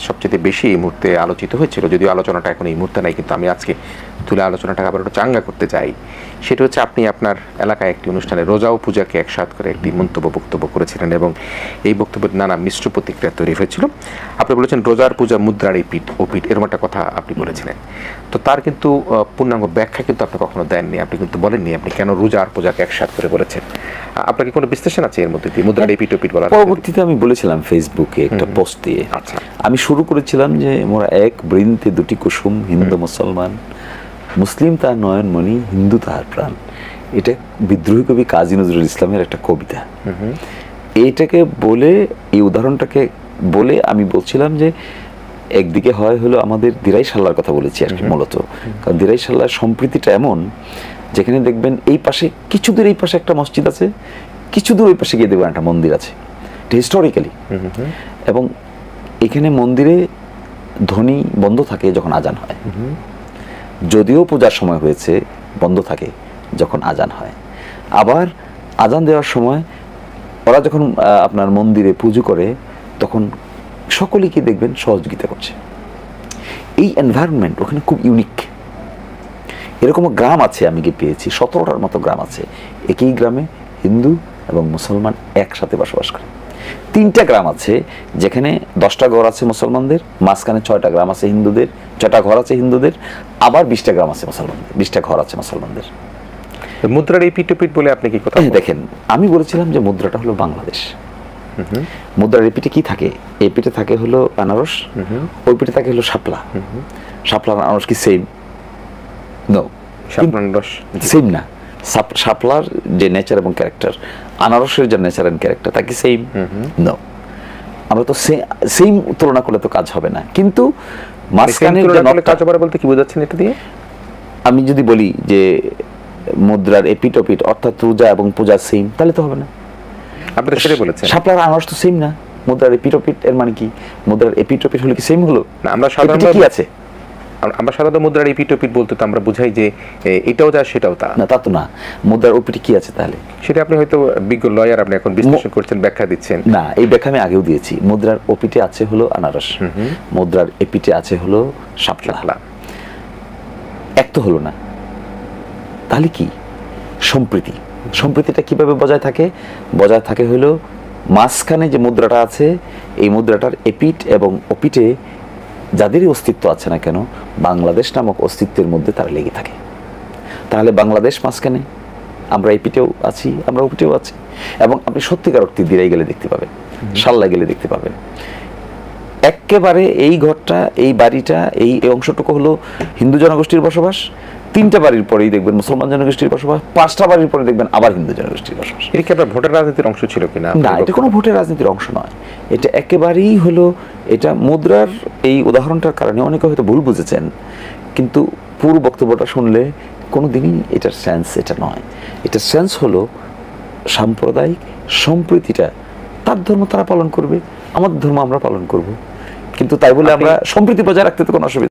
সবচেয়ে বেশি এই মুহূর্তে আলোচিত হয়েছিল, যদিও আলোচনাটা এখন এই মুহূর্তে নাই, কিন্তু আমি আজকে তুলে আলোচনাটা আবার একটু চাঙ্গা করতে চাই। সেটা হচ্ছে আপনি আপনার এলাকায় একটি অনুষ্ঠানে রোজা ও পূজাকে একসাথ করে একটি বক্তব্য করেছিলেন এবং এই বক্তব্যের নানা মিশ্র প্রতিক্রিয়া তৈরি হয়েছিল। আপনি বলেছেন রোজার পূজা মুদ্রার এই পিঠ ও পিঠ, এরকম একটা কথা আপনি বলেছিলেন। তো তার কিন্তু পূর্ণাঙ্গ ব্যাখ্যা কিন্তু আপনি কখনো দেননি, আপনি কিন্তু বলেননি আপনি কেন রোজা আর পূজাকে একসাথ করে বলেছেন। আপনার কি কোনো বিশ্লেষণ আছে এর মধ্যে দিয়ে মুদ্রার এই পিঠ ও পিঠ বলার? পরবর্তীতে আমি বলেছিলাম ফেসবুকে একটা পোস্ট দিয়ে, আচ্ছা, আমি শুরু করেছিলাম যে মোরা এক বৃন্তে দুটি কুসুম, হিন্দু মুসলমান, মুসলিম তার নয়নমণি, হিন্দু তাহার প্রাণ। এটা বিদ্রোহী কবি কাজী নজরুল ইসলামের একটা কবিতা। এইটাকে বলে, এই উদাহরণটাকে বলে আমি বলছিলাম যে একদিকে হলো আমাদের দিরাই সাল্লার কথা বলেছি আর কি মূলত, কারণ দিরাই সাল্লার সম্প্রীতিটা এমন যেখানে দেখবেন এই পাশে কিছু দূর এই পাশে একটা মসজিদ আছে, কিছু দূর ওই পাশে গিয়ে দেখবেন একটা মন্দির আছে, এটা হিস্টোরিক্যালি। এবং এখানে মন্দিরে ধ্বনি বন্ধ থাকে যখন আজান হয়, যদিও পূজার সময় হয়েছে বন্ধ থাকে যখন আজান হয়। আবার আজান দেওয়ার সময় ওরা যখন আপনার মন্দিরে পুজো করে তখন সকলেই কি দেখবেন সহযোগিতা করছে। এই এনভায়রনমেন্ট ওখানে খুব ইউনিক। এরকম গ্রাম আছে, আমি গিয়ে পেয়েছি 17টার মতো গ্রাম আছে, একই গ্রামে হিন্দু এবং মুসলমান একসাথে বসবাস করে। 3টা গ্রাম আছে যেখানে 10টা ঘর আছে মুসলমানদের, মাঝখানে 6টা গ্রাম আছে হিন্দুদের, 6টা ঘর আছে হিন্দুদের, আবার 20টা গ্রাম আছে মুসলমানদের, 20টা ঘর আছে মুসলমানদের। মুদ্রার এই পিঠ পীঠ বলে আপনি কি কথা দেখেন, আমি বলেছিলাম যে মুদ্রাটা হলো বাংলাদেশ। মুদ্রার এই পিঠে কি থাকে? এই পিঠে থাকে হলো আনারস, ওই পিঠে থাকে হলো শাপলা। শাপলা আনারস কি সেম? নো, সেম না। শাপলার যে নেচার এবং ক্যারেক্টার, আনারসের যে নেচার এন্ড ক্যারেক্টার, তা কি সেম? নো। আমরা তো সেম তুলনা করলে তো কাজ হবে না। কিন্তু মাঝখানে কাজ হবে বলতে কি বোঝাচ্ছেন এটা দিয়ে? আমি যদি বলি যে মুদ্রার এপিঠ ওপিঠ অর্থাৎ রোজা এবং পূজা সেম, তাহলে তো হবে না। আপনি তো সেটাই বলেছেন, শাপলার আনারস তো সেম না। মুদ্রার এপিঠ ওপিঠ এর মানে কি? মুদ্রার এপিঠ ওপিঠ হলে কি সেম হলো না? আমরা সাধারণত কি আছে, আমরা সাধারণত মুদ্রার এপিঠ ওপিঠ বলতে তো আমরা বুঝাই যে এটাও যা সেটাও তা না। তা তো না। মুদ্রার ওপিঠে কি আছে তাহলে? সেটা আপনি হয়তো বিজ্ঞ লয়ার, আপনি এখন বিশ্লেষণ করছেন, ব্যাখ্যা দিচ্ছেন। না, এই ব্যাখ্যা আমি আগেও দিয়েছি। মুদ্রার ওপিঠে আছে হলো আনারস, মুদ্রার এপিঠে আছে হলো শাপলা। এক তো হলো না। তাহলে কি সম্প্রীতি? সম্প্রীতিটা কিভাবে বজায় থাকে? বজায় থাকে হলো মাঝখানে যে মুদ্রাটা আছে, এই মুদ্রাটার এপিঠ এবং ওপিঠে যাদেরই অস্তিত্ব আছে না কেন, বাংলাদেশ নামক অস্তিত্বের মধ্যে তারা লেগে থাকে। তাহলে বাংলাদেশ মাঝখানে, আমরা এপিঠেও আছি, আমরা ওপিঠেও আছি। এবং আপনি সত্যিকার অর্থে দিরাই গেলে দেখতে পাবেন, সাল্লা গেলে দেখতে পাবেন, একেবারে এই ঘরটা, এই বাড়িটা, এই অংশটুকু হলো হিন্দু জনগোষ্ঠীর বসবাস। 3টা বাড়ির পরেই দেখবেন মুসলমান জনগোষ্ঠীর বসবাস, 5টা বাড়ির পরে দেখবেন আবার হিন্দু জনগোষ্ঠীর বসবাস। এটা কি আপনার ভোটের রাজনীতির অংশ ছিল কিনা? না, এটা কোনো ভোটের রাজনীতির অংশ নয়। এটা একেবারেই হলো, এটা মুদ্রার এই উদাহরণটার কারণে অনেকে হয়তো ভুল বুঝেছেন, কিন্তু পুরো বক্তব্যটা শুনলে কোনো দিনই এটার সেন্স এটা নয়। এটার সেন্স হলো সাম্প্রদায়িক সম্প্রীতিটা, তার ধর্ম তারা পালন করবে, আমাদের ধর্ম আমরা পালন করব, কিন্তু তাই বলে আমরা সম্প্রীতি বজায় রাখতে তো কোনো অসুবিধা